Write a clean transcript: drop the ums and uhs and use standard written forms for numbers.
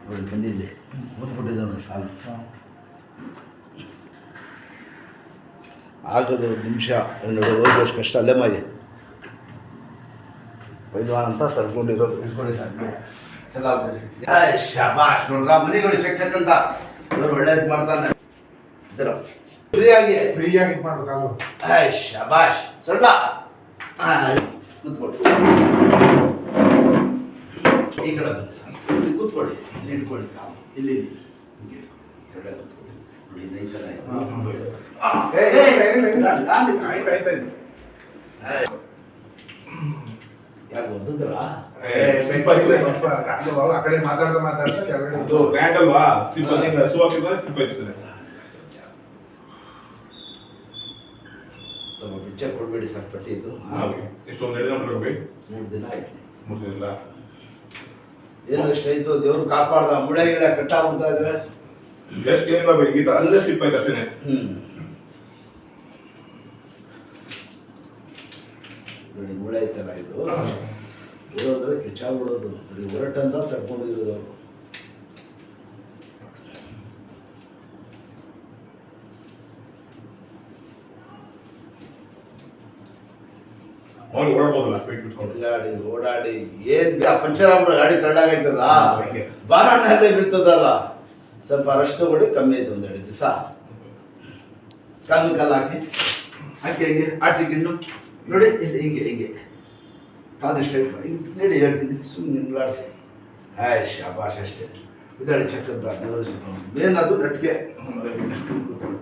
ನೋಡಿ ಬಂದಿದ್ದೆ ಓದ್ಬಿಟ್ಟಿದ್ದಾನೆ ಸಾಲು ಆಗೋದು ಒಂದು ನಿಮಿಷ ನೋಡಿ ಓದೋಷ್ಟು ಕಷ್ಟ ಅಲ್ಲೇ ಮಾಜಿ ವೈದ್ವಾನ್ ಅಂತ ತರ್ಕೊಂಡಿರೋದು ಇಟ್ಕೊಳ್ಳಿ ಸಾಕು ಸಲ ಶಾಬಾಷ್ ನೋಡ್ರ ಮನೆ ನೋಡಿ ಚೆಕ್ ಚೆಕ್ ಅಂತ ಇವರು ಒಳ್ಳೇದು ಮಾಡ್ತಾನೆ ಇದರ ಫ್ರೀಯಾಗಿ ಮಾಡು ಕಾಲು ಶಾಬಾಷ್ ಸಣ್ಣ ಕೂತ್ಕೊಳ್ಳಿ ಈ ಕಡೆ ಬನ್ನಿ ಸರ್ ಕೂತ್ಕೊಳ್ಳಿ ಇಲ್ಲಿ ಇಟ್ಕೊಳ್ಳಿ ಕಾಲು ಇಲ್ಲಿ ಹಿಂಗೆ ಎರಡೇ ಕೂತ್ಕೊಳ್ಳಿ ನೋಡಿ ಈ ಥರ ಯಾಕೆ ಓದಿದ್ರ ಆ ಕಡೆ ಮಾತಾಡ್ತಾ ಕೆಳಗಡೆ ಬ್ರ್ಯಾಂಡ್ ಅಲ್ವಾ ಸ್ಲಿಪ್ ಹಸುವಾಗಿದ್ರೆ ಸ್ಲಿಪ್ ಆಯ್ತದೆ ಸ್ವಲ್ಪ ಪಿಕ್ಚರ್ ಕೊಡಬೇಡಿ ಸರ್ ಪಟ್ಟಿ ಇದು ಎಷ್ಟೊಂದು 2 ದಿನ ಬರಬೇಕು 3 ದಿನ ಆಯ್ತು 3 ದಿನ ಏನು ಎಷ್ಟಾಯ್ತು ದೇವ್ರು ಕಾಪಾಡ್ದ ಮುಳೆ ಗಿಡ ಕಟ್ಟಾಗ್ಬಿಡ್ತಾ ಇದ್ರೆ ಎಷ್ಟು ಏನಿಲ್ಲ ಗೀತ ಅಲ್ಲೇ ಸ್ಲಿಪ್ ಆಯ್ತು ಅಷ್ಟೇನೆ ನೋಡಿ ಮುಳೆ ಐತಲ್ಲ ಇದು ಓಡೋದ್ರೆ ಕಿಚ್ಚಾಗ್ಬಿಡೋದು ಇದು ಹೊರಟಂತ ತಡ್ಕೊಂಡಿರೋದು ಅವರು ಅವ್ರು ಓಡಾಡ್ಬೋದಲ್ಲ ಸ್ಪೀಡ್ ಬಿಟ್ಕೊಂಡು ಗಾಡಿ ಓಡಾಡಿ ಏನ್ ಪಂಚರ್ ಆಗ್ಬಿಡೋ ಗಾಡಿ ತಳ್ಳಾಗೈತದ ಬಾರಣ್ಣಲ್ಲೇ ಬೀಳ್ತದಲ್ಲ ಸ್ವಲ್ಪ ರಷ್ಟು ಕೊಡಿ ಕಮ್ಮಿ ಆಯ್ತು 1-2 ದಿವಸ ಕಲ್ಲು ಹಾಕಿ ಹಿಂಗೆ ಆಡ್ಸಿ ಗಿಣ್ಣು ನೋಡಿ ಇಲ್ಲಿ ಹಿಂಗೆ ಕಾದಿಷ್ಟ ನೋಡಿ ಹೇಳ್ತೀನಿ ಸುಮ್ಮನೆ ನಿಲ್ಲಾಡ್ಸಿ ಶಾಬಾಷ್ ಅಷ್ಟೇ ಇದಾಡಿ ಚಕ್ಕದ ದೇವರು ಏನದು ನಟ್ಗೆ